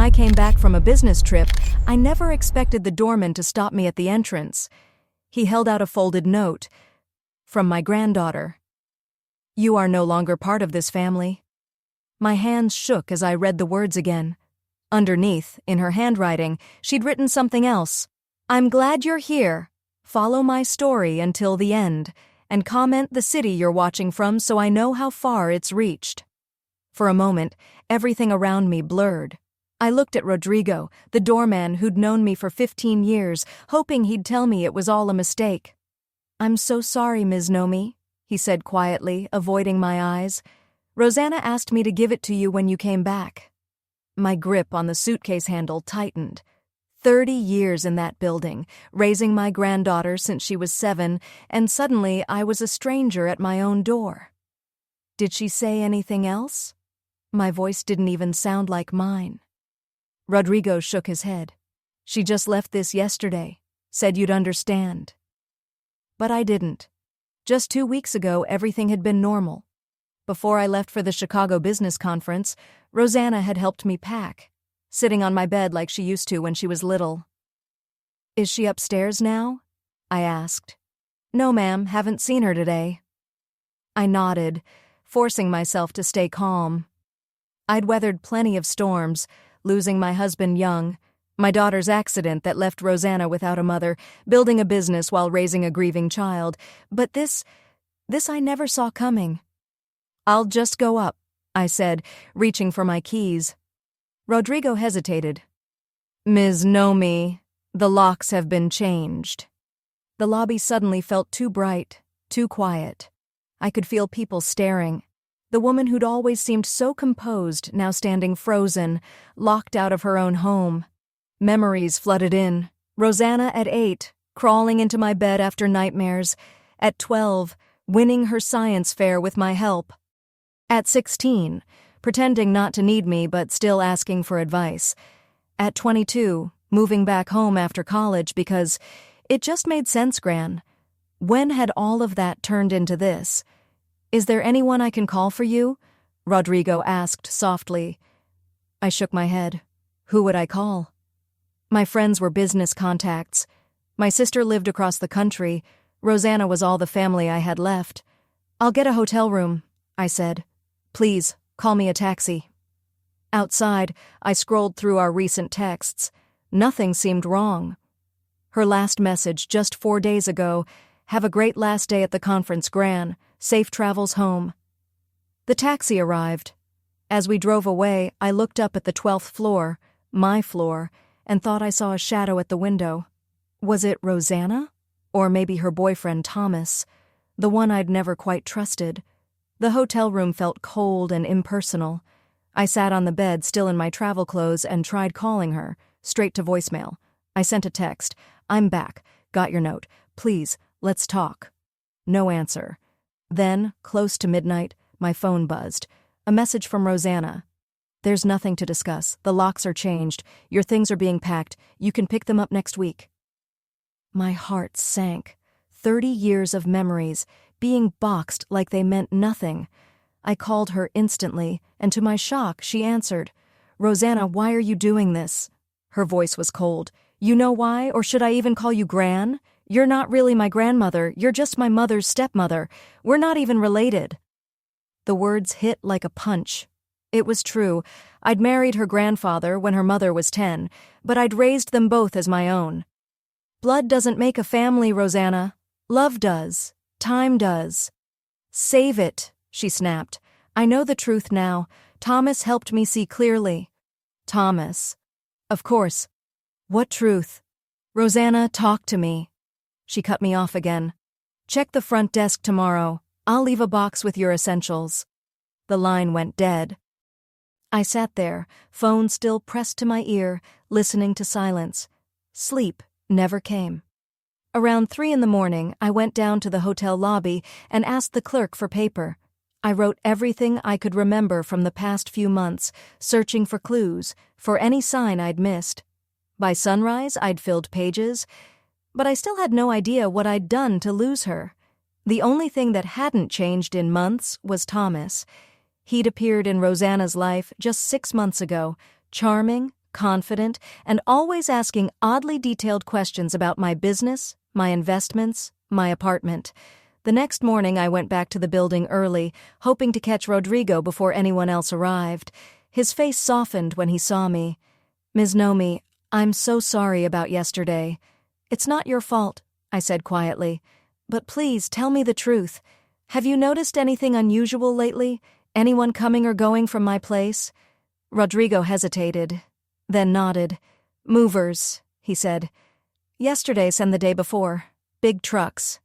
I came back from a business trip, I never expected the doorman to stop me at the entrance. He held out a folded note. From my granddaughter. You are no longer part of this family. My hands shook as I read the words again. Underneath, in her handwriting, she'd written something else. I'm glad you're here. Follow my story until the end, and comment the city you're watching from so I know how far it's reached. For a moment, everything around me blurred. I looked at Rodrigo, the doorman who'd known me for 15 years, hoping he'd tell me it was all a mistake. I'm so sorry, Ms. Nomi, he said quietly, avoiding my eyes. Rosanna asked me to give it to you when you came back. My grip on the suitcase handle tightened. 30 years in that building, raising my granddaughter since she was 7, and suddenly I was a stranger at my own door. Did she say anything else? My voice didn't even sound like mine. Rodrigo shook his head. She just left this yesterday, said you'd understand. But I didn't. Just 2 weeks ago, everything had been normal. Before I left for the Chicago Business Conference, Rosanna had helped me pack, sitting on my bed like she used to when she was little. Is she upstairs now? I asked. No, ma'am, haven't seen her today. I nodded, forcing myself to stay calm. I'd weathered plenty of storms, losing my husband young, my daughter's accident that left Rosanna without a mother, building a business while raising a grieving child, but this I never saw coming. I'll just go up, I said, reaching for my keys. Rodrigo hesitated. Ms. Nomi, the locks have been changed. The lobby suddenly felt too bright, too quiet. I could feel people staring. The woman who'd always seemed so composed, now standing frozen, locked out of her own home. Memories flooded in. Rosanna at 8, crawling into my bed after nightmares. At 12, winning her science fair with my help. At 16, pretending not to need me but still asking for advice. At 22, moving back home after college because it just made sense, Gran. When had all of that turned into this? Is there anyone I can call for you? Rodrigo asked softly. I shook my head. Who would I call? My friends were business contacts. My sister lived across the country. Rosanna was all the family I had left. I'll get a hotel room, I said. Please, call me a taxi. Outside, I scrolled through our recent texts. Nothing seemed wrong. Her last message just 4 days ago, have a great last day at the conference, Gran. Safe travels home. The taxi arrived. As we drove away, I looked up at the 12th floor, my floor, and thought I saw a shadow at the window. Was it Rosanna? Or maybe her boyfriend Thomas, the one I'd never quite trusted. The hotel room felt cold and impersonal. I sat on the bed, still in my travel clothes, and tried calling her, straight to voicemail. I sent a text. I'm back. Got your note. Please, let's talk. No answer. Then, close to midnight, my phone buzzed. A message from Rosanna. There's nothing to discuss. The locks are changed. Your things are being packed. You can pick them up next week. My heart sank. 30 years of memories, being boxed like they meant nothing. I called her instantly, and to my shock, she answered. Rosanna, why are you doing this? Her voice was cold. You know why, or should I even call you Gran? You're not really my grandmother, you're just my mother's stepmother. We're not even related. The words hit like a punch. It was true. I'd married her grandfather when her mother was 10, but I'd raised them both as my own. Blood doesn't make a family, Rosanna. Love does. Time does. Save it, she snapped. I know the truth now. Thomas helped me see clearly. Thomas. Of course. What truth? Rosanna, talk to me. She cut me off again. Check the front desk tomorrow. I'll leave a box with your essentials. The line went dead. I sat there, phone still pressed to my ear, listening to silence. Sleep never came. Around 3 a.m, I went down to the hotel lobby and asked the clerk for paper. I wrote everything I could remember from the past few months, searching for clues, for any sign I'd missed. By sunrise, I'd filled pages, but I still had no idea what I'd done to lose her. The only thing that hadn't changed in months was Thomas. He'd appeared in Rosanna's life just 6 months ago, charming, confident, and always asking oddly detailed questions about my business, my investments, my apartment. The next morning I went back to the building early, hoping to catch Rodrigo before anyone else arrived. His face softened when he saw me. "Ms. Nomi, I'm so sorry about yesterday." "It's not your fault," I said quietly. "But please tell me the truth. Have you noticed anything unusual lately? Anyone coming or going from my place?" Rodrigo hesitated, then nodded. "Movers," he said. "Yesterday's and the day before. Big trucks."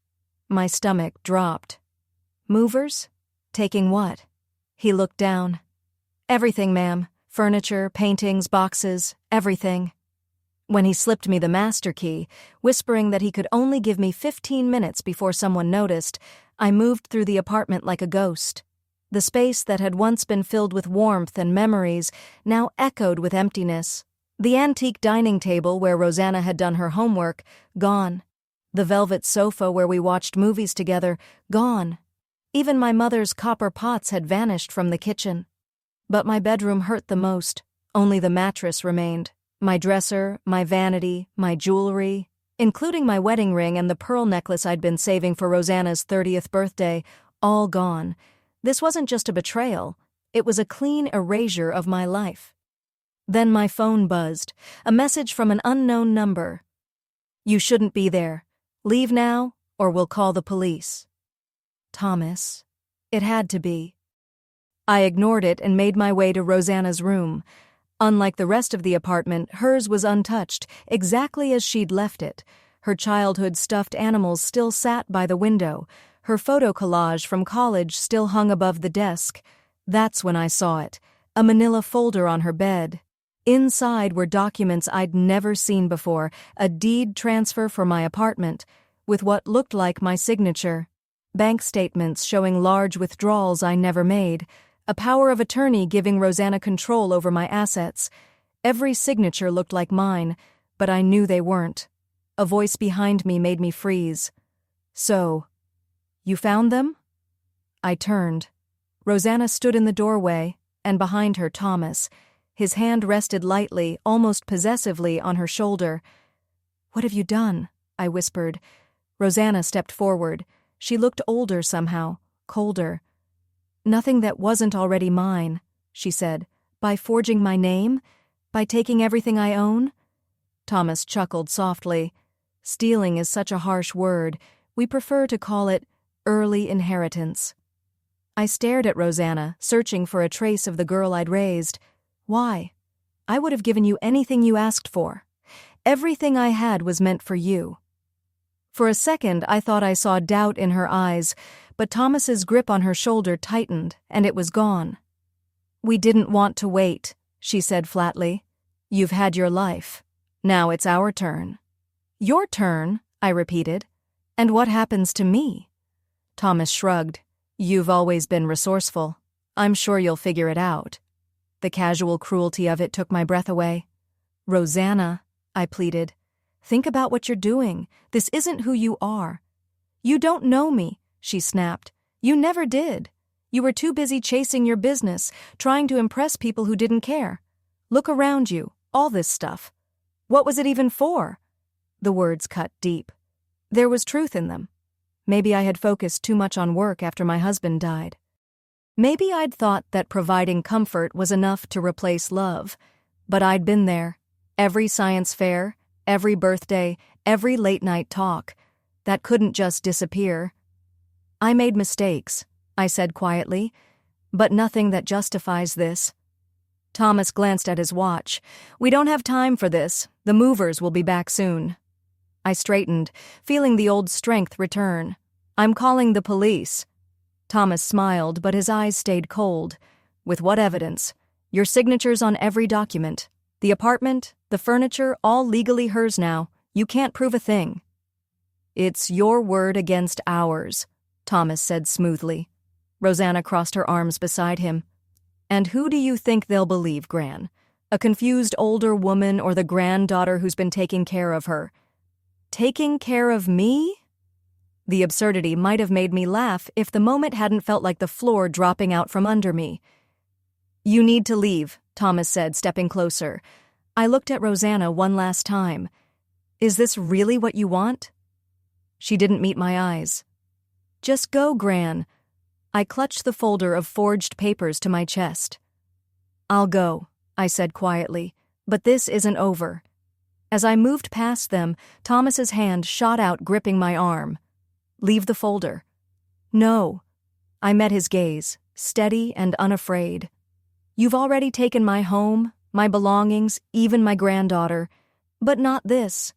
My stomach dropped. "Movers? Taking what?" He looked down. "Everything, ma'am. Furniture, paintings, boxes, everything." When he slipped me the master key, whispering that he could only give me 15 minutes before someone noticed, I moved through the apartment like a ghost. The space that had once been filled with warmth and memories now echoed with emptiness. The antique dining table where Rosanna had done her homework, gone. The velvet sofa where we watched movies together, gone. Even my mother's copper pots had vanished from the kitchen. But my bedroom hurt the most. Only the mattress remained. My dresser, my vanity, my jewelry, including my wedding ring and the pearl necklace I'd been saving for Rosanna's 30th birthday, all gone. This wasn't just a betrayal. It was a clean erasure of my life. Then my phone buzzed, a message from an unknown number. "You shouldn't be there. Leave now, or we'll call the police." Thomas. It had to be. I ignored it and made my way to Rosanna's room. Unlike the rest of the apartment, hers was untouched, exactly as she'd left it. Her childhood stuffed animals still sat by the window. Her photo collage from college still hung above the desk. That's when I saw it, a manila folder on her bed. Inside were documents I'd never seen before, a deed transfer for my apartment, with what looked like my signature, bank statements showing large withdrawals I never made, a power of attorney giving Rosanna control over my assets. Every signature looked like mine, but I knew they weren't. A voice behind me made me freeze. "So, you found them?" I turned. Rosanna stood in the doorway, and behind her Thomas. His hand rested lightly, almost possessively, on her shoulder. "What have you done?" I whispered. Rosanna stepped forward. She looked older somehow, colder. "Nothing that wasn't already mine," she said. "By forging my name? By taking everything I own?" Thomas chuckled softly. "Stealing is such a harsh word. We prefer to call it early inheritance." I stared at Rosanna, searching for a trace of the girl I'd raised. "Why? I would have given you anything you asked for. Everything I had was meant for you." For a second, I thought I saw doubt in her eyes, but Thomas's grip on her shoulder tightened, and it was gone. "We didn't want to wait," she said flatly. "You've had your life. Now it's our turn." "Your turn?" I repeated. "And what happens to me?" Thomas shrugged. "You've always been resourceful. I'm sure you'll figure it out." The casual cruelty of it took my breath away. "Rosanna," I pleaded, "think about what you're doing. This isn't who you are." "You don't know me," she snapped. "You never did. You were too busy chasing your business, trying to impress people who didn't care. Look around you, all this stuff. What was it even for?" The words cut deep. There was truth in them. Maybe I had focused too much on work after my husband died. Maybe I'd thought that providing comfort was enough to replace love. But I'd been there. Every science fair, every birthday, every late-night talk. That couldn't just disappear. "I made mistakes," I said quietly, "but nothing that justifies this." Thomas glanced at his watch. "We don't have time for this. The movers will be back soon." I straightened, feeling the old strength return. "I'm calling the police." Thomas smiled, but his eyes stayed cold. "With what evidence? Your signature's on every document. The apartment, the furniture, all legally hers now. You can't prove a thing." "It's your word against ours," Thomas said smoothly. Rosanna crossed her arms beside him. "And who do you think they'll believe, Gran? A confused older woman or the granddaughter who's been taking care of her?" "Taking care of me?" The absurdity might have made me laugh if the moment hadn't felt like the floor dropping out from under me. "You need to leave," Thomas said, stepping closer. I looked at Rosanna one last time. Is this really what you want? She didn't meet my eyes. Just go, Gran. I clutched the folder of forged papers to my chest. I'll go, I said quietly, but this isn't over. As I moved past them, Thomas's hand shot out, gripping my arm. Leave the folder. No. I met his gaze, steady and unafraid. You've already taken my home, my belongings, even my granddaughter, but not this.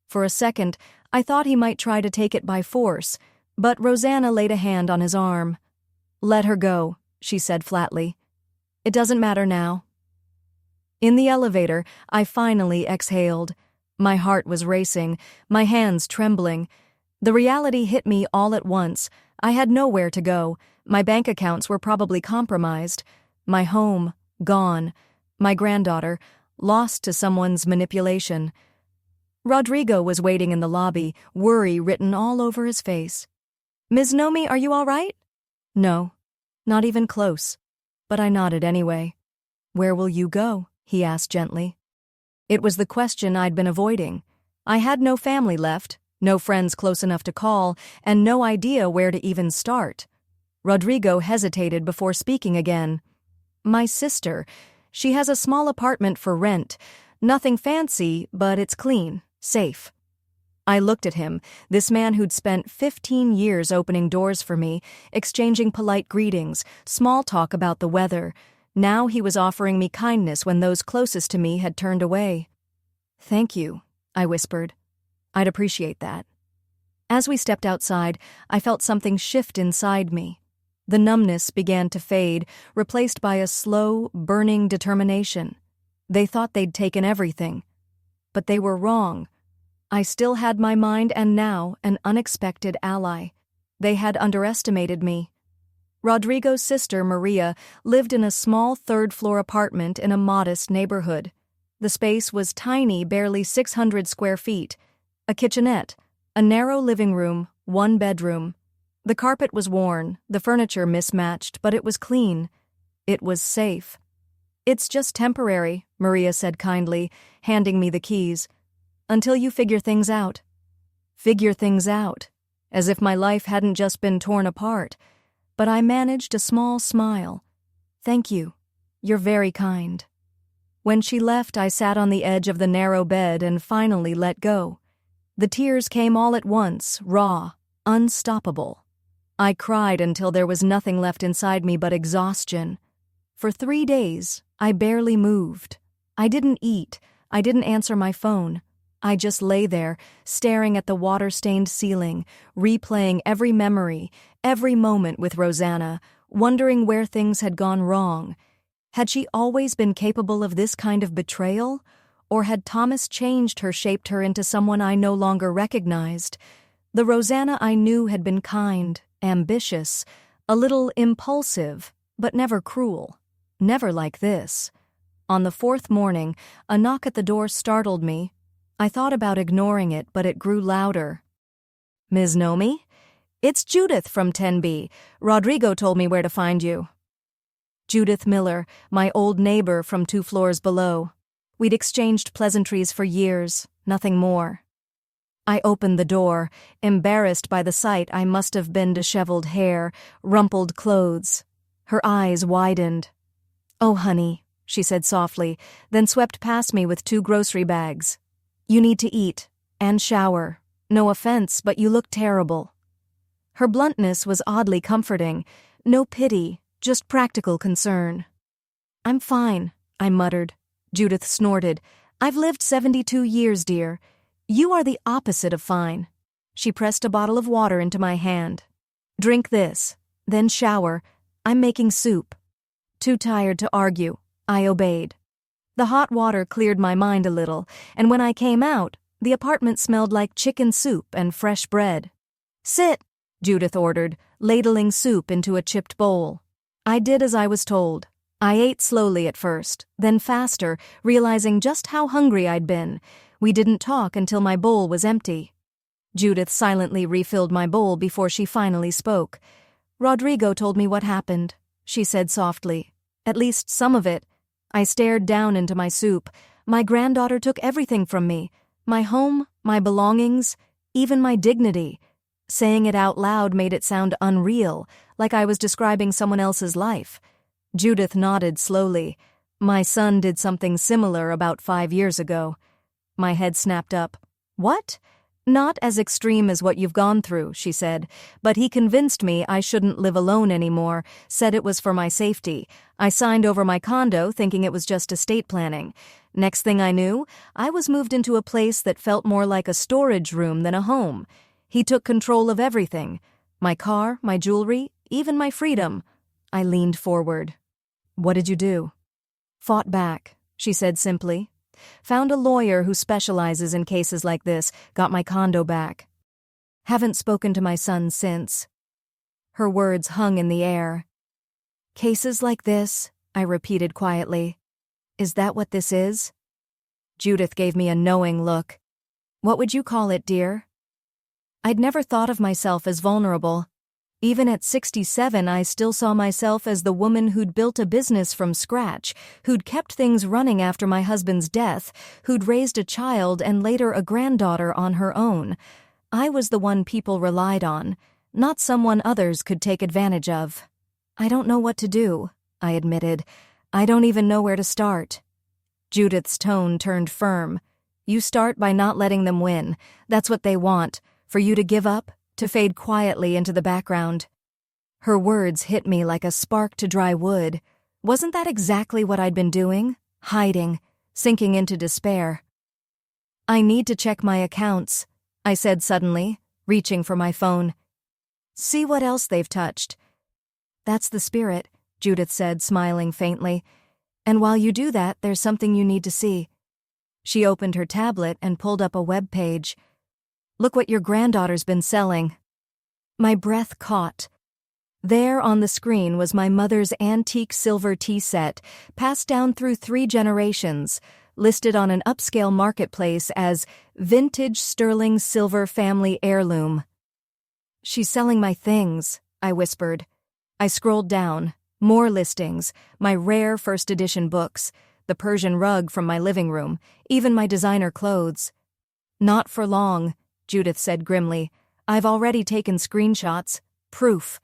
For a second, I thought he might try to take it by force, but Rosanna laid a hand on his arm. Let her go, she said flatly. It doesn't matter now. In the elevator, I finally exhaled. My heart was racing, my hands trembling. The reality hit me all at once. I had nowhere to go. My bank accounts were probably compromised. My home, gone. My granddaughter, lost to someone's manipulation. Rodrigo was waiting in the lobby, worry written all over his face. Ms. Nomi, are you all right? No, not even close. But I nodded anyway. Where will you go? He asked gently. It was the question I'd been avoiding. I had no family left, no friends close enough to call, and no idea where to even start. Rodrigo hesitated before speaking again. My sister. She has a small apartment for rent. Nothing fancy, but it's clean, safe. I looked at him, this man who'd spent 15 years opening doors for me, exchanging polite greetings, small talk about the weather. Now he was offering me kindness when those closest to me had turned away. Thank you, I whispered. I'd appreciate that. As we stepped outside, I felt something shift inside me. The numbness began to fade, replaced by a slow, burning determination. They thought they'd taken everything. But they were wrong. I still had my mind and now an unexpected ally. They had underestimated me. Rodrigo's sister, Maria, lived in a small third-floor apartment in a modest neighborhood. The space was tiny, barely 600 square feet. A kitchenette, a narrow living room, one bedroom. The carpet was worn, the furniture mismatched, but it was clean. It was safe. It's just temporary, Maria said kindly, handing me the keys. Until you figure things out. Figure things out, as if my life hadn't just been torn apart. But I managed a small smile. Thank you. You're very kind. When she left, I sat on the edge of the narrow bed and finally let go. The tears came all at once, raw, unstoppable. I cried until there was nothing left inside me but exhaustion. For 3 days, I barely moved. I didn't eat. I didn't answer my phone. I just lay there, staring at the water-stained ceiling, replaying every memory, every moment with Rosanna, wondering where things had gone wrong. Had she always been capable of this kind of betrayal? Or had Thomas changed her, shaped her into someone I no longer recognized? The Rosanna I knew had been kind, ambitious, a little impulsive, but never cruel. Never like this. On the 4th morning, a knock at the door startled me. I thought about ignoring it, but it grew louder. Ms. Nomi? It's Judith from 10B. Rodrigo told me where to find you. Judith Miller, my old neighbor from 2 floors below. We'd exchanged pleasantries for years, nothing more. I opened the door, embarrassed by the sight. I must have been disheveled hair, rumpled clothes. Her eyes widened. Oh, honey, she said softly, then swept past me with 2 grocery bags. You need to eat and shower. No offense, but you look terrible. Her bluntness was oddly comforting. No pity, just practical concern. I'm fine, I muttered. Judith snorted. I've lived 72 years, dear. You are the opposite of fine. She pressed a bottle of water into my hand. Drink this, then shower. I'm making soup. Too tired to argue, I obeyed. The hot water cleared my mind a little, and when I came out, the apartment smelled like chicken soup and fresh bread. Sit, Judith ordered, ladling soup into a chipped bowl. I did as I was told. I ate slowly at first, then faster, realizing just how hungry I'd been. We didn't talk until my bowl was empty. Judith silently refilled my bowl before she finally spoke. Rodrigo told me what happened, she said softly. At least some of it. I stared down into my soup. My granddaughter took everything from me. My home, my belongings, even my dignity. Saying it out loud made it sound unreal, like I was describing someone else's life. Judith nodded slowly. My son did something similar about 5 years ago. My head snapped up. What? Not as extreme as what you've gone through, she said, but he convinced me I shouldn't live alone anymore, said it was for my safety. I signed over my condo thinking it was just estate planning. Next thing I knew, I was moved into a place that felt more like a storage room than a home. He took control of everything. My car, my jewelry, even my freedom. I leaned forward. What did you do? Fought back, she said simply. Found a lawyer who specializes in cases like this, got my condo back. Haven't spoken to my son since. Her words hung in the air. Cases like this, I repeated quietly. Is that what this is? Judith gave me a knowing look. What would you call it, dear? I'd never thought of myself as vulnerable. Even at 67, I still saw myself as the woman who'd built a business from scratch, who'd kept things running after my husband's death, who'd raised a child and later a granddaughter on her own. I was the one people relied on, not someone others could take advantage of. I don't know what to do, I admitted. I don't even know where to start. Judith's tone turned firm. You start by not letting them win. That's what they want. For you to give up, to fade quietly into the background. Her words hit me like a spark to dry wood. Wasn't that exactly what I'd been doing? Hiding, sinking into despair. I need to check my accounts, I said suddenly, reaching for my phone. See what else they've touched. That's the spirit, Judith said, smiling faintly. And while you do that, there's something you need to see. She opened her tablet and pulled up a web page. Look what your granddaughter's been selling. My breath caught. There on the screen was my mother's antique silver tea set, passed down through 3 generations, listed on an upscale marketplace as vintage sterling silver family heirloom. She's selling my things, I whispered. I scrolled down. More listings, my rare first edition books, the Persian rug from my living room, even my designer clothes. Not for long, Judith said grimly. I've already taken screenshots. Proof.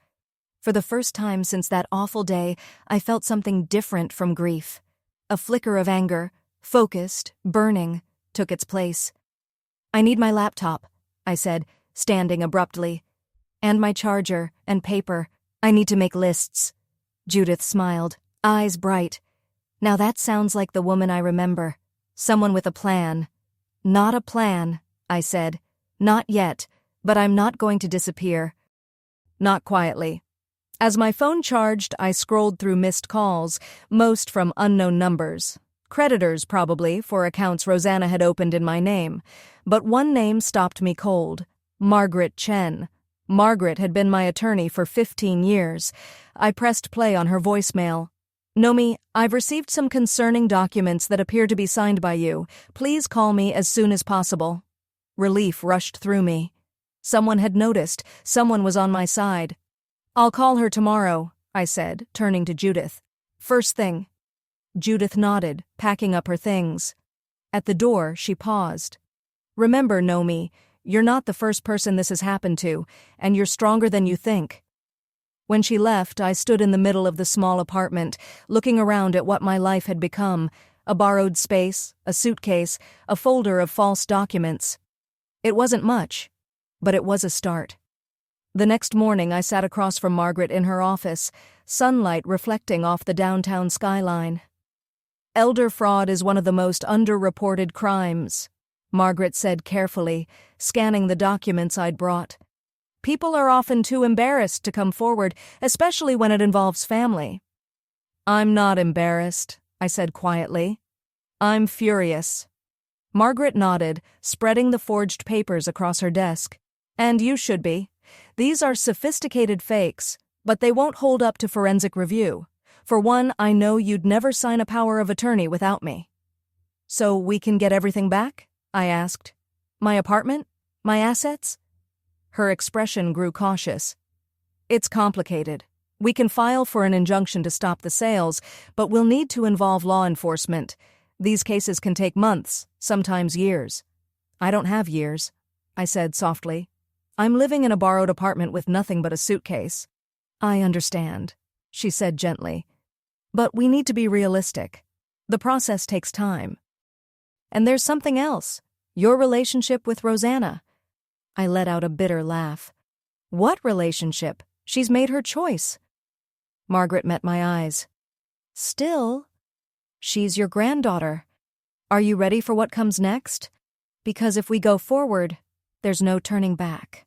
For the first time since that awful day, I felt something different from grief. A flicker of anger, focused, burning, took its place. I need my laptop, I said, standing abruptly. And my charger, and paper. I need to make lists. Judith smiled, eyes bright. Now that sounds like the woman I remember. Someone with a plan. Not a plan, I said. Not yet, but I'm not going to disappear. Not quietly. As my phone charged, I scrolled through missed calls, most from unknown numbers. Creditors, probably, for accounts Rosanna had opened in my name. But one name stopped me cold. Margaret Chen. Margaret had been my attorney for 15 years. I pressed play on her voicemail. Nomi, I've received some concerning documents that appear to be signed by you. Please call me as soon as possible. Relief rushed through me. Someone had noticed. Someone was on my side. I'll call her tomorrow, I said, turning to Judith. First thing. Judith nodded, packing up her things. At the door, she paused. Remember, Nomi, you're not the first person this has happened to, and you're stronger than you think. When she left, I stood in the middle of the small apartment, looking around at what my life had become, a borrowed space, a suitcase, a folder of false documents. It wasn't much, but it was a start. The next morning, I sat across from Margaret in her office, sunlight reflecting off the downtown skyline. Elder fraud is one of the most underreported crimes, Margaret said carefully, scanning the documents I'd brought. People are often too embarrassed to come forward, especially when it involves family. I'm not embarrassed, I said quietly. I'm furious. Margaret nodded, spreading the forged papers across her desk. And you should be. These are sophisticated fakes, but they won't hold up to forensic review. For one, I know you'd never sign a power of attorney without me. So we can get everything back? I asked. My apartment? My assets? Her expression grew cautious. It's complicated. We can file for an injunction to stop the sales, but we'll need to involve law enforcement. These cases can take months, sometimes years. I don't have years, I said softly. I'm living in a borrowed apartment with nothing but a suitcase. I understand, she said gently. But we need to be realistic. The process takes time. And there's something else. Your relationship with Rosanna. I let out a bitter laugh. What relationship? She's made her choice. Margaret met my eyes. Still, she's your granddaughter. Are you ready for what comes next? Because if we go forward, there's no turning back.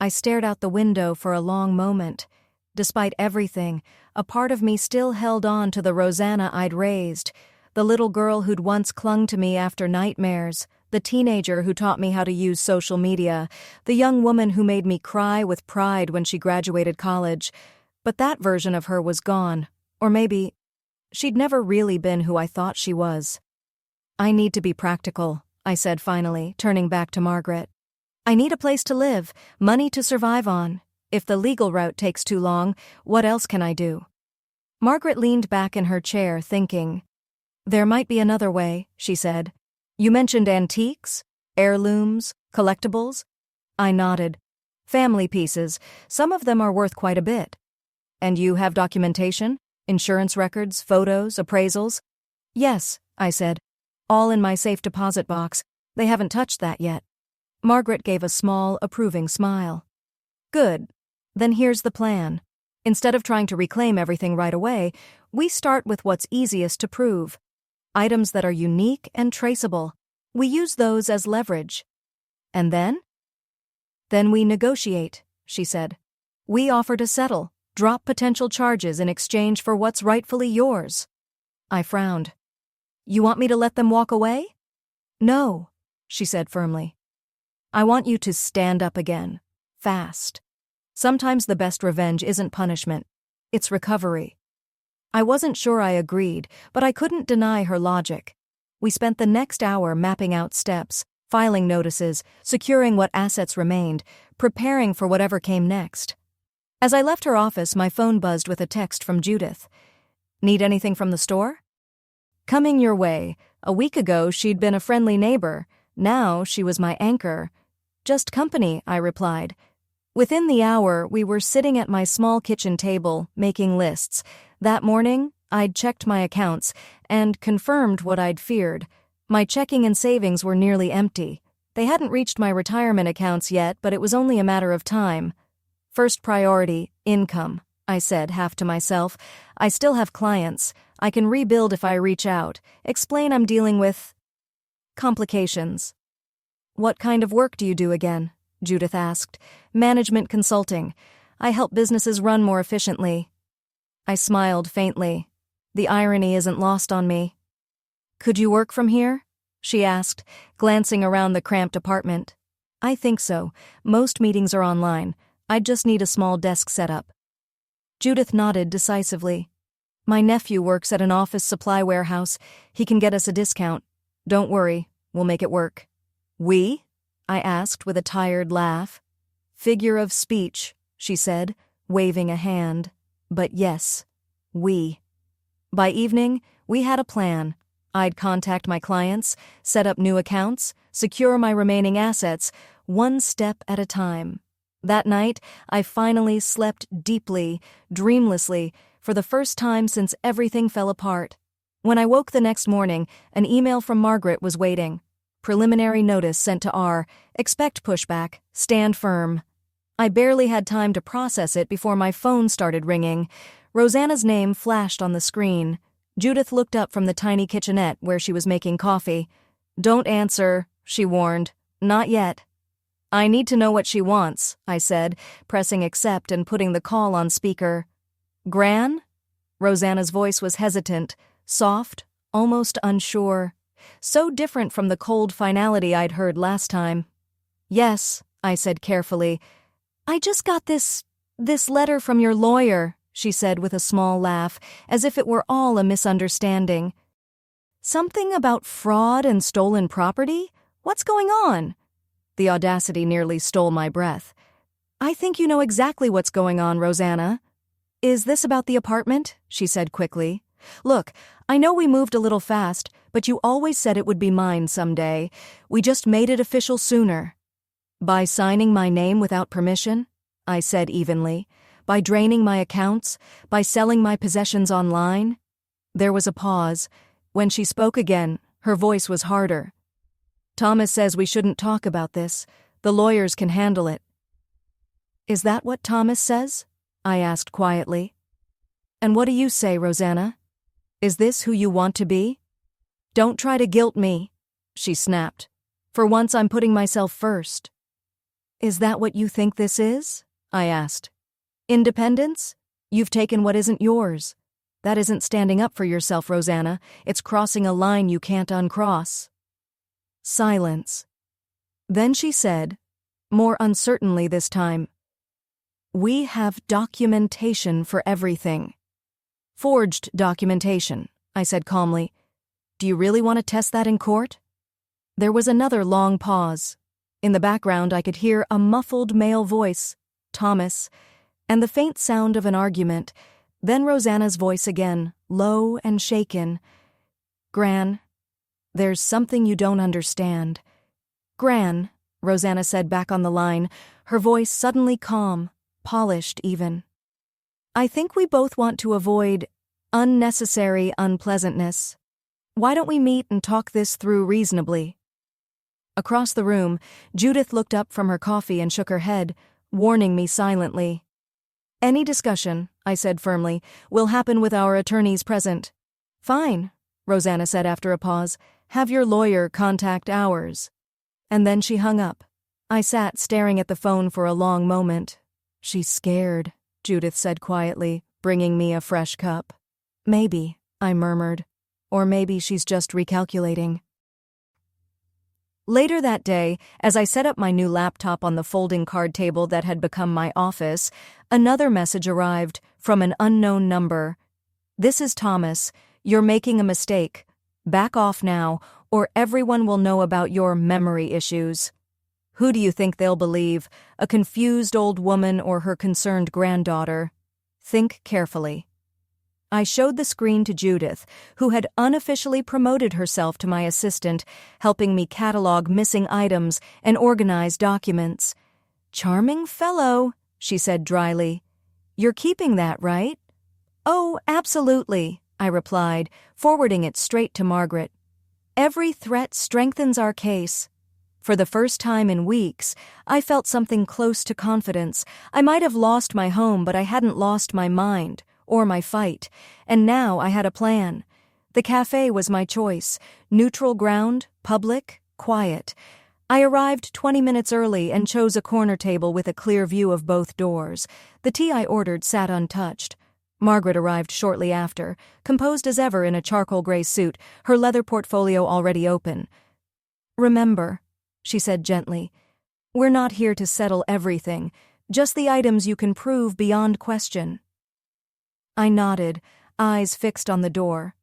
I stared out the window for a long moment. Despite everything, a part of me still held on to the Rosanna I'd raised, the little girl who'd once clung to me after nightmares, the teenager who taught me how to use social media, the young woman who made me cry with pride when she graduated college. But that version of her was gone, or maybe she'd never really been who I thought she was. I need to be practical, I said finally, turning back to Margaret. I need a place to live, money to survive on. If the legal route takes too long, what else can I do? Margaret leaned back in her chair, thinking. There might be another way, she said. You mentioned antiques, heirlooms, collectibles? I nodded. Family pieces. Some of them are worth quite a bit. And you have documentation? Insurance records, photos, appraisals? Yes, I said. All in my safe deposit box. They haven't touched that yet. Margaret gave a small, approving smile. Good. Then here's the plan. Instead of trying to reclaim everything right away, we start with what's easiest to prove. Items that are unique and traceable. We use those as leverage. And then? Then we negotiate, she said. We offer to settle, drop potential charges in exchange for what's rightfully yours. I frowned. You want me to let them walk away? No, she said firmly. I want you to stand up again, fast. Sometimes the best revenge isn't punishment, it's recovery. I wasn't sure I agreed, but I couldn't deny her logic. We spent the next hour mapping out steps, filing notices, securing what assets remained, preparing for whatever came next. As I left her office, my phone buzzed with a text from Judith. Need anything from the store? Coming your way. A week ago, she'd been a friendly neighbor. Now she was my anchor. Just company, I replied. Within the hour, we were sitting at my small kitchen table, making lists. That morning, I'd checked my accounts and confirmed what I'd feared. My checking and savings were nearly empty. They hadn't reached my retirement accounts yet, but it was only a matter of time. First priority, income, I said, half to myself. I still have clients. I can rebuild if I reach out. Explain I'm dealing with complications. What kind of work do you do again? Judith asked. Management consulting. I help businesses run more efficiently. I smiled faintly. The irony isn't lost on me. Could you work from here? She asked, glancing around the cramped apartment. I think so. Most meetings are online. I'd just need a small desk set up. Judith nodded decisively. My nephew works at an office supply warehouse. He can get us a discount. Don't worry, we'll make it work. We? I asked with a tired laugh. Figure of speech, she said, waving a hand. But yes, we. By evening, we had a plan. I'd contact my clients, set up new accounts, secure my remaining assets, one step at a time. That night, I finally slept deeply, dreamlessly, for the first time since everything fell apart. When I woke the next morning, an email from Margaret was waiting. Preliminary notice sent to R. Expect pushback. Stand firm. I barely had time to process it before my phone started ringing. Rosanna's name flashed on the screen. Judith looked up from the tiny kitchenette where she was making coffee. Don't answer, she warned. Not yet. I need to know what she wants, I said, pressing accept and putting the call on speaker. Gran? Rosanna's voice was hesitant, soft, almost unsure. So different from the cold finality I'd heard last time. Yes, I said carefully. I just got this letter from your lawyer, she said with a small laugh, as if it were all a misunderstanding. Something about fraud and stolen property? What's going on? The audacity nearly stole my breath. I think you know exactly what's going on, Rosanna. Is this about the apartment? She said quickly. Look, I know we moved a little fast, but you always said it would be mine someday. We just made it official sooner. By signing my name without permission? I said evenly. By draining my accounts? By selling my possessions online? There was a pause. When she spoke again, her voice was harder. Thomas says we shouldn't talk about this. The lawyers can handle it. Is that what Thomas says? I asked quietly. And what do you say, Rosanna? Is this who you want to be? Don't try to guilt me, she snapped. For once I'm putting myself first. Is that what you think this is? I asked. Independence? You've taken what isn't yours. That isn't standing up for yourself, Rosanna. It's crossing a line you can't uncross. Silence. Then she said, more uncertainly this time, we have documentation for everything. Forged documentation, I said calmly. Do you really want to test that in court? There was another long pause. In the background I could hear a muffled male voice, Thomas, and the faint sound of an argument, then Rosanna's voice again, low and shaken. Gran, there's something you don't understand. Gran, Rosanna said back on the line, her voice suddenly calm, polished even. I think we both want to avoid unnecessary unpleasantness. Why don't we meet and talk this through reasonably? Across the room, Judith looked up from her coffee and shook her head, warning me silently. Any discussion, I said firmly, will happen with our attorneys present. Fine, Rosanna said after a pause. Have your lawyer contact ours. And then she hung up. I sat staring at the phone for a long moment. She's scared, Judith said quietly, bringing me a fresh cup. Maybe, I murmured. Or maybe she's just recalculating. Later that day, as I set up my new laptop on the folding card table that had become my office, another message arrived from an unknown number. This is Thomas. You're making a mistake. Back off now, or everyone will know about your memory issues. Who do you think they'll believe, a confused old woman or her concerned granddaughter? Think carefully. I showed the screen to Judith, who had unofficially promoted herself to my assistant, helping me catalog missing items and organize documents. Charming fellow, she said dryly. You're keeping that, right? Oh, absolutely, I replied, forwarding it straight to Margaret. Every threat strengthens our case. For the first time in weeks, I felt something close to confidence. I might have lost my home, but I hadn't lost my mind. Or my fight, and now I had a plan. The cafe was my choice, neutral ground, public, quiet. I arrived 20 minutes early and chose a corner table with a clear view of both doors. The tea I ordered sat untouched. Margaret arrived shortly after, composed as ever in a charcoal gray suit, her leather portfolio already open. Remember, she said gently, we're not here to settle everything, just the items you can prove beyond question. I nodded, eyes fixed on the door.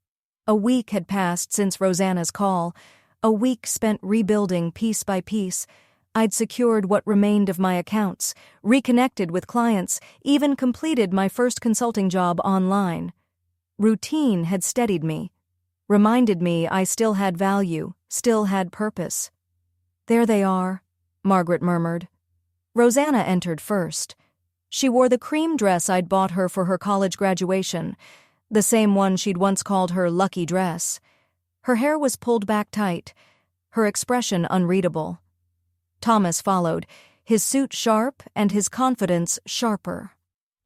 A week had passed since Rosanna's call, a week spent rebuilding piece by piece. I'd secured what remained of my accounts, reconnected with clients, even completed my first consulting job online. Routine had steadied me, reminded me I still had value, still had purpose. There they are, Margaret murmured. Rosanna entered first. She wore the cream dress I'd bought her for her college graduation, the same one she'd once called her lucky dress. Her hair was pulled back tight, her expression unreadable. Thomas followed, his suit sharp and his confidence sharper.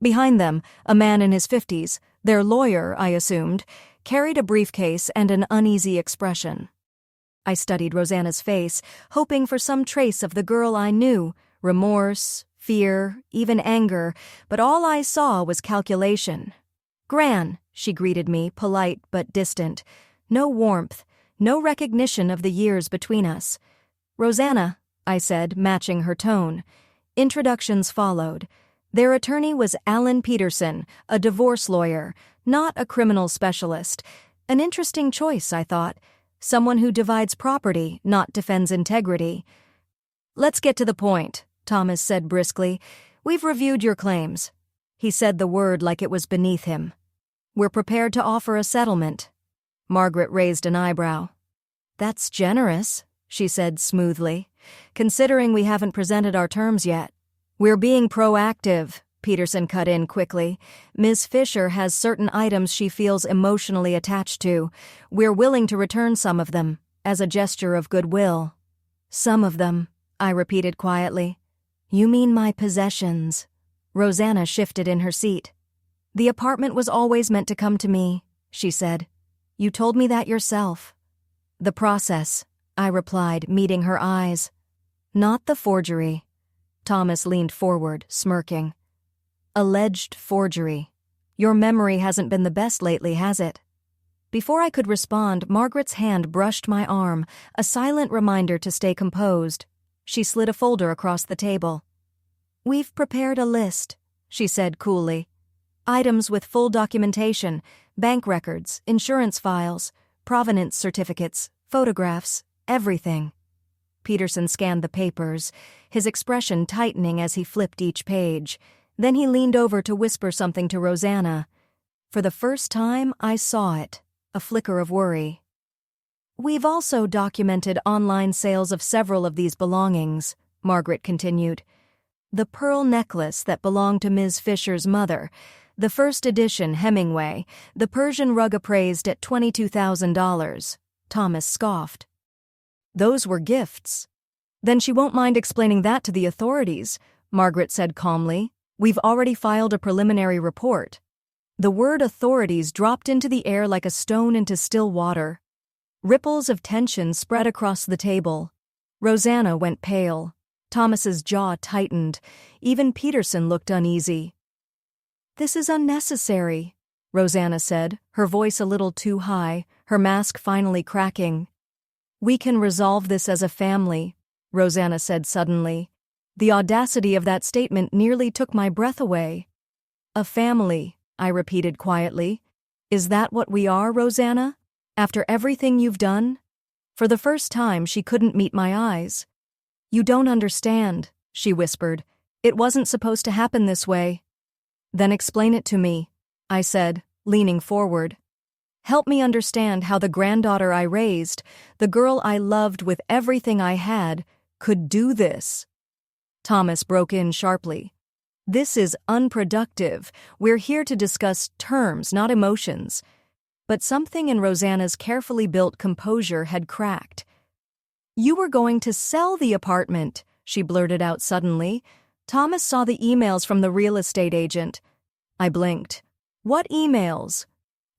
Behind them, a man in his 50s, their lawyer, I assumed, carried a briefcase and an uneasy expression. I studied Rosanna's face, hoping for some trace of the girl I knew, remorse, fear, even anger, but all I saw was calculation. Gran, she greeted me, polite but distant. No warmth, no recognition of the years between us. Rosanna, I said, matching her tone. Introductions followed. Their attorney was Alan Peterson, a divorce lawyer, not a criminal specialist. An interesting choice, I thought. Someone who divides property, not defends integrity. Let's get to the point, Thomas said briskly. We've reviewed your claims. He said the word like it was beneath him. We're prepared to offer a settlement. Margaret raised an eyebrow. That's generous, she said smoothly, considering we haven't presented our terms yet. We're being proactive, Peterson cut in quickly. Ms. Fisher has certain items she feels emotionally attached to. We're willing to return some of them, as a gesture of goodwill. Some of them, I repeated quietly. You mean my possessions? Rosanna shifted in her seat. The apartment was always meant to come to me, she said. You told me that yourself. The process, I replied, meeting her eyes. Not the forgery. Thomas leaned forward, smirking. Alleged forgery. Your memory hasn't been the best lately, has it? Before I could respond, Margaret's hand brushed my arm, a silent reminder to stay composed. She slid a folder across the table. We've prepared a list, she said coolly. Items with full documentation, bank records, insurance files, provenance certificates, photographs, everything. Peterson scanned the papers, his expression tightening as he flipped each page. Then he leaned over to whisper something to Rosanna. For the first time, I saw it, a flicker of worry. We've also documented online sales of several of these belongings, Margaret continued. The pearl necklace that belonged to Ms. Fisher's mother, the first edition Hemingway, the Persian rug appraised at $22,000. Thomas scoffed. Those were gifts. Then she won't mind explaining that to the authorities, Margaret said calmly. We've already filed a preliminary report. The word authorities dropped into the air like a stone into still water. Ripples of tension spread across the table. Rosanna went pale. Thomas's jaw tightened. Even Peterson looked uneasy. This is unnecessary, Rosanna said, her voice a little too high, her mask finally cracking. We can resolve this as a family, Rosanna said suddenly. The audacity of that statement nearly took my breath away. A family, I repeated quietly. Is that what we are, Rosanna? After everything you've done? For the first time, she couldn't meet my eyes. You don't understand, she whispered. It wasn't supposed to happen this way. Then explain it to me, I said, leaning forward. Help me understand how the granddaughter I raised, the girl I loved with everything I had, could do this. Thomas broke in sharply. This is unproductive. We're here to discuss terms, not emotions. But something in Rosanna's carefully built composure had cracked. You were going to sell the apartment, she blurted out suddenly. Thomas saw the emails from the real estate agent. I blinked. What emails?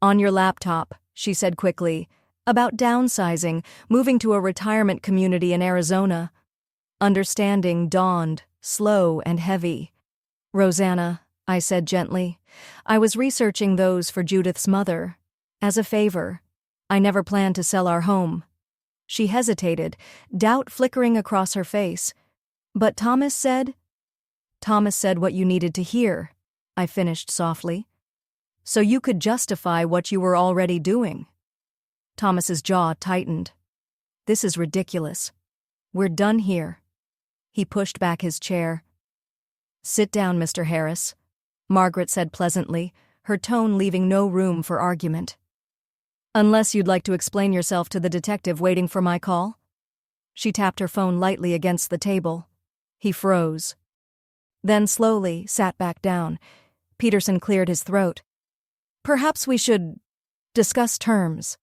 On your laptop, she said quickly. About downsizing, moving to a retirement community in Arizona. Understanding dawned, slow and heavy. Rosanna, I said gently. I was researching those for Judith's mother. As a favor. I never planned to sell our home. She hesitated, doubt flickering across her face. But Thomas said what you needed to hear, I finished softly. So you could justify what you were already doing. Thomas's jaw tightened. This is ridiculous. We're done here. He pushed back his chair. Sit down, Mr. Harris, Margaret said pleasantly, her tone leaving no room for argument. Unless you'd like to explain yourself to the detective waiting for my call? She tapped her phone lightly against the table. He froze. Then slowly sat back down. Peterson cleared his throat. Perhaps we should discuss terms.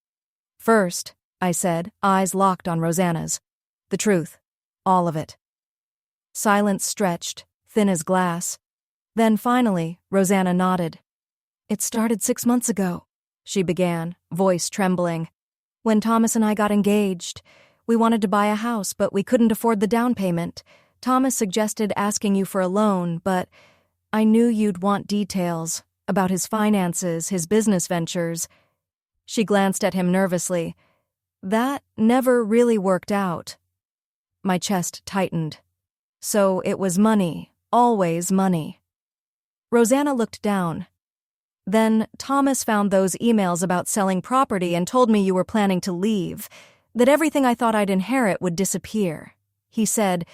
First, I said, eyes locked on Rosanna's. The truth. All of it. Silence stretched, thin as glass. Then finally, Rosanna nodded. It started 6 months ago, she began, voice trembling. When Thomas and I got engaged, we wanted to buy a house, but we couldn't afford the down payment. Thomas suggested asking you for a loan, but I knew you'd want details about his finances, his business ventures. She glanced at him nervously. That never really worked out. My chest tightened. So it was money, always money. Rosanna looked down. Then Thomas found those emails about selling property and told me you were planning to leave, that everything I thought I'd inherit would disappear. He said,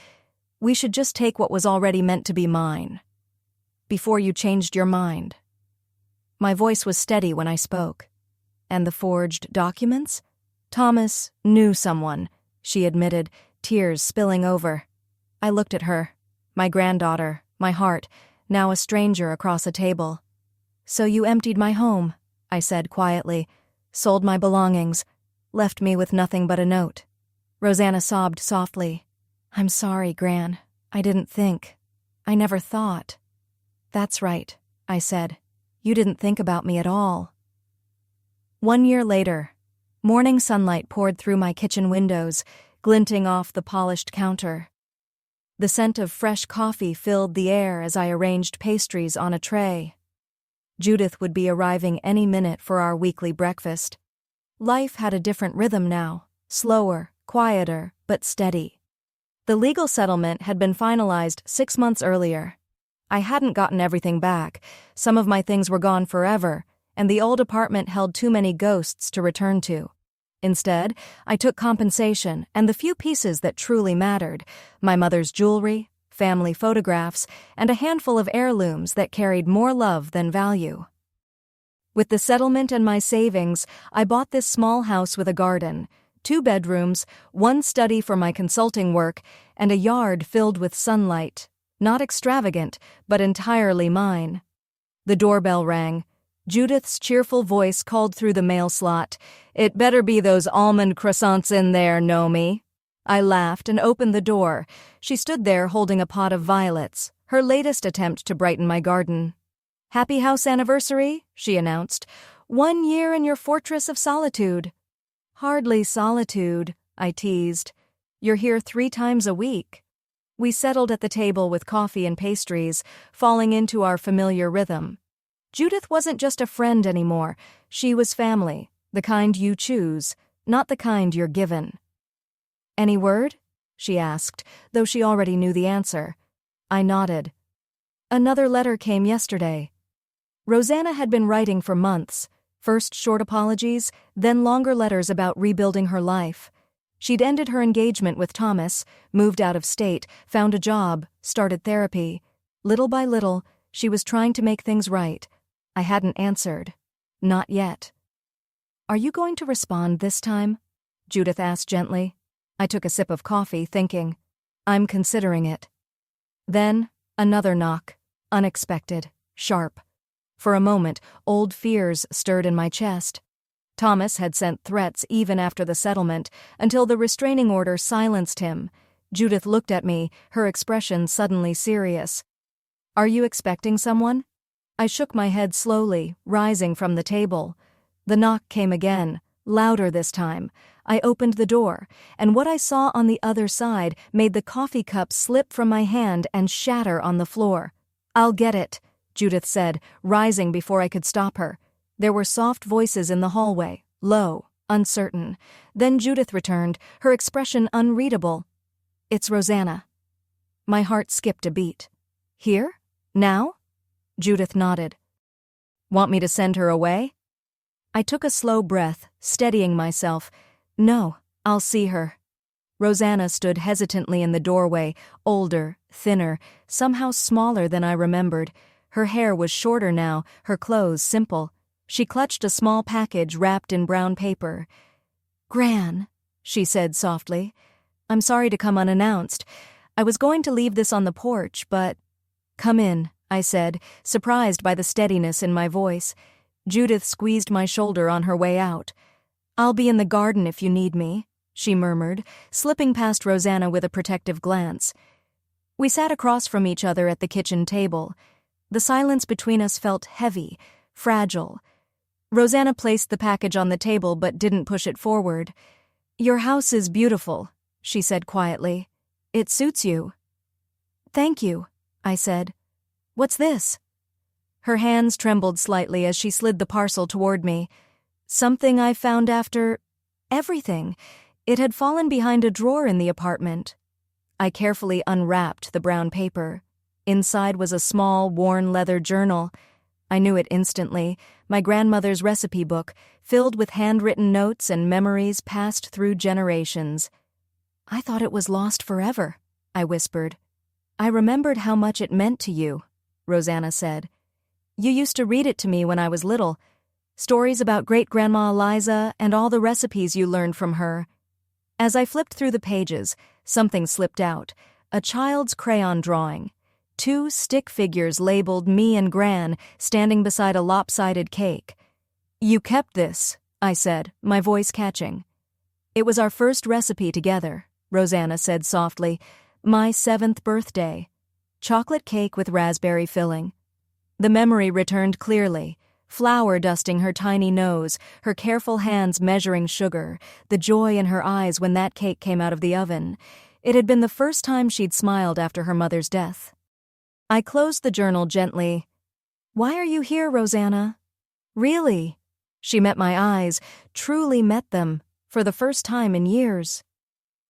we should just take what was already meant to be mine. Before you changed your mind. My voice was steady when I spoke. And the forged documents? Thomas knew someone, she admitted, tears spilling over. I looked at her, my granddaughter, my heart, now a stranger across a table. So you emptied my home, I said quietly, sold my belongings, left me with nothing but a note. Rosanna sobbed softly. I'm sorry, Gran. I didn't think. I never thought. That's right, I said. You didn't think about me at all. 1 year later, morning sunlight poured through my kitchen windows, glinting off the polished counter. The scent of fresh coffee filled the air as I arranged pastries on a tray. Judith would be arriving any minute for our weekly breakfast. Life had a different rhythm now, slower, quieter, but steady. The legal settlement had been finalized 6 months earlier. I hadn't gotten everything back, some of my things were gone forever, and the old apartment held too many ghosts to return to. Instead, I took compensation and the few pieces that truly mattered, my mother's jewelry, family photographs, and a handful of heirlooms that carried more love than value. With the settlement and my savings, I bought this small house with a garden, 2 bedrooms, 1 study for my consulting work, and a yard filled with sunlight. Not extravagant, but entirely mine. The doorbell rang. Judith's cheerful voice called through the mail slot. It better be those almond croissants in there, Nomi. I laughed and opened the door. She stood there holding a pot of violets, her latest attempt to brighten my garden. Happy house anniversary, she announced. 1 year in your fortress of solitude. Hardly solitude, I teased. You're here 3 times a week. We settled at the table with coffee and pastries, falling into our familiar rhythm. Judith wasn't just a friend anymore. She was family, the kind you choose, not the kind you're given. Any word? She asked, though she already knew the answer. I nodded. Another letter came yesterday. Rosanna had been writing for months, first short apologies, then longer letters about rebuilding her life. She'd ended her engagement with Thomas, moved out of state, found a job, started therapy. Little by little, she was trying to make things right. I hadn't answered. Not yet. Are you going to respond this time? Judith asked gently. I took a sip of coffee, thinking, I'm considering it. Then, another knock. Unexpected, sharp. For a moment, old fears stirred in my chest. Thomas had sent threats even after the settlement, until the restraining order silenced him. Judith looked at me, her expression suddenly serious. Are you expecting someone? I shook my head slowly, rising from the table. The knock came again, louder this time. I opened the door, and what I saw on the other side made the coffee cup slip from my hand and shatter on the floor. I'll get it, Judith said, rising before I could stop her. There were soft voices in the hallway, low, uncertain. Then Judith returned, her expression unreadable. It's Rosanna. My heart skipped a beat. Here? Now? Judith nodded. Want me to send her away? I took a slow breath, steadying myself. No, I'll see her. Rosanna stood hesitantly in the doorway, older, thinner, somehow smaller than I remembered. Her hair was shorter now, her clothes simple. She clutched a small package wrapped in brown paper. Gran, she said softly. I'm sorry to come unannounced. I was going to leave this on the porch, but... Come in, I said, surprised by the steadiness in my voice. Judith squeezed my shoulder on her way out. I'll be in the garden if you need me, she murmured, slipping past Rosanna with a protective glance. We sat across from each other at the kitchen table. The silence between us felt heavy, fragile. Rosanna placed the package on the table but didn't push it forward. Your house is beautiful, she said quietly. It suits you. Thank you, I said. What's this? Her hands trembled slightly as she slid the parcel toward me. Something I found after... everything. It had fallen behind a drawer in the apartment. I carefully unwrapped the brown paper. Inside was a small, worn leather journal. I knew it instantly, my grandmother's recipe book, filled with handwritten notes and memories passed through generations. I thought it was lost forever, I whispered. I remembered how much it meant to you, Rosanna said. You used to read it to me when I was little. Stories about great-grandma Eliza and all the recipes you learned from her. As I flipped through the pages, something slipped out. A child's crayon drawing. 2 stick figures labeled me and Gran standing beside a lopsided cake. You kept this, I said, my voice catching. It was our first recipe together, Rosanna said softly. My 7th birthday. Chocolate cake with raspberry filling. The memory returned clearly. Flour dusting her tiny nose, her careful hands measuring sugar, the joy in her eyes when that cake came out of the oven. It had been the first time she'd smiled after her mother's death. I closed the journal gently. Why are you here, Rosanna? Really? She met my eyes, truly met them, for the first time in years.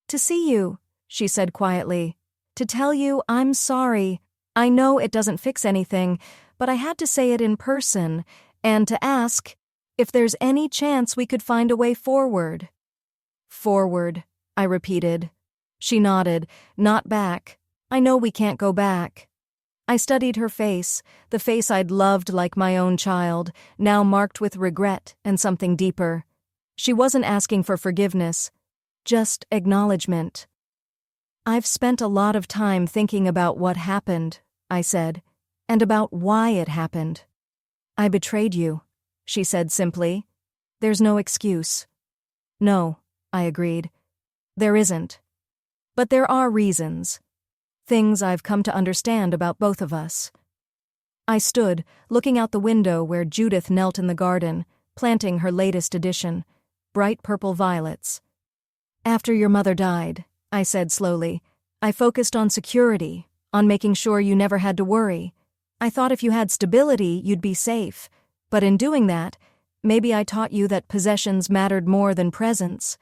To see you, she said quietly. To tell you I'm sorry. I know it doesn't fix anything, but I had to say it in person, and to ask if there's any chance we could find a way forward. Forward, I repeated. She nodded, not back. I know we can't go back. I studied her face, the face I'd loved like my own child, now marked with regret and something deeper. She wasn't asking for forgiveness, just acknowledgement. I've spent a lot of time thinking about what happened, I said, and about why it happened. I betrayed you, she said simply. There's no excuse. No, I agreed. There isn't. But there are reasons. Things I've come to understand about both of us. I stood, looking out the window where Judith knelt in the garden, planting her latest edition, bright purple violets. After your mother died, I said slowly, I focused on security, on making sure you never had to worry. I thought if you had stability, you'd be safe. But in doing that, maybe I taught you that possessions mattered more than presence.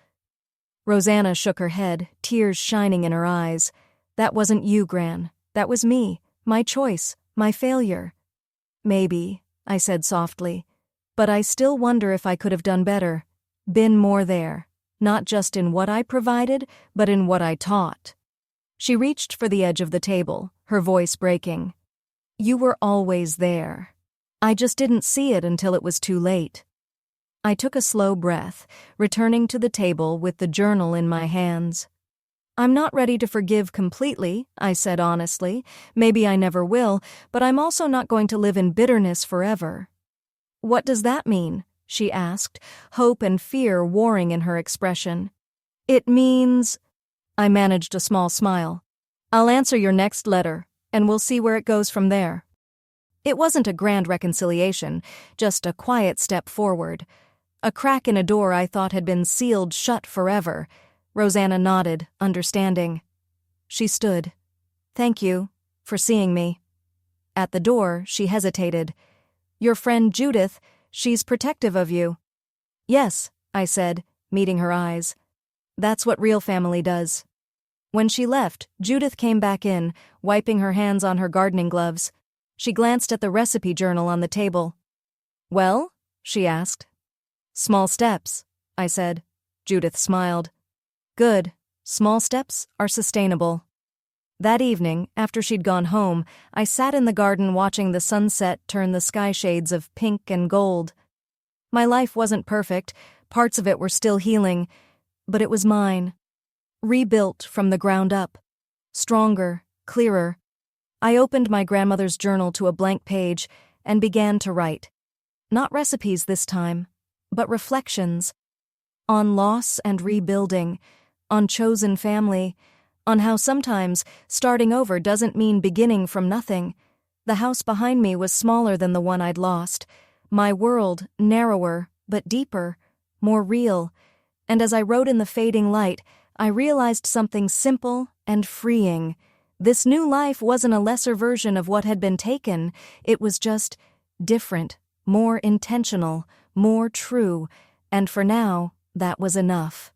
Rosanna shook her head, tears shining in her eyes. That wasn't you, Gran. That was me, my choice, my failure. Maybe, I said softly, but I still wonder if I could have done better, been more there, not just in what I provided, but in what I taught. She reached for the edge of the table, her voice breaking. You were always there. I just didn't see it until it was too late. I took a slow breath, returning to the table with the journal in my hands. I'm not ready to forgive completely, I said honestly. Maybe I never will, but I'm also not going to live in bitterness forever. What does that mean? She asked, hope and fear warring in her expression. It means... I managed a small smile. I'll answer your next letter, and we'll see where it goes from there. It wasn't a grand reconciliation, just a quiet step forward. A crack in a door I thought had been sealed shut forever. Rosanna nodded, understanding. She stood. Thank you for seeing me. At the door, she hesitated. Your friend Judith, she's protective of you. Yes, I said, meeting her eyes. That's what real family does. When she left, Judith came back in, wiping her hands on her gardening gloves. She glanced at the recipe journal on the table. Well? She asked. Small steps, I said. Judith smiled. Good. Small steps are sustainable. That evening, after she'd gone home, I sat in the garden watching the sunset turn the sky shades of pink and gold. My life wasn't perfect, parts of it were still healing, but it was mine. Rebuilt from the ground up. Stronger, clearer. I opened my grandmother's journal to a blank page and began to write. Not recipes this time, but reflections. On loss and rebuilding, on chosen family, on how sometimes starting over doesn't mean beginning from nothing. The house behind me was smaller than the one I'd lost, my world narrower but deeper, more real, and as I wrote in the fading light, I realized something simple and freeing. This new life wasn't a lesser version of what had been taken, it was just different, more intentional, more true, and for now, that was enough.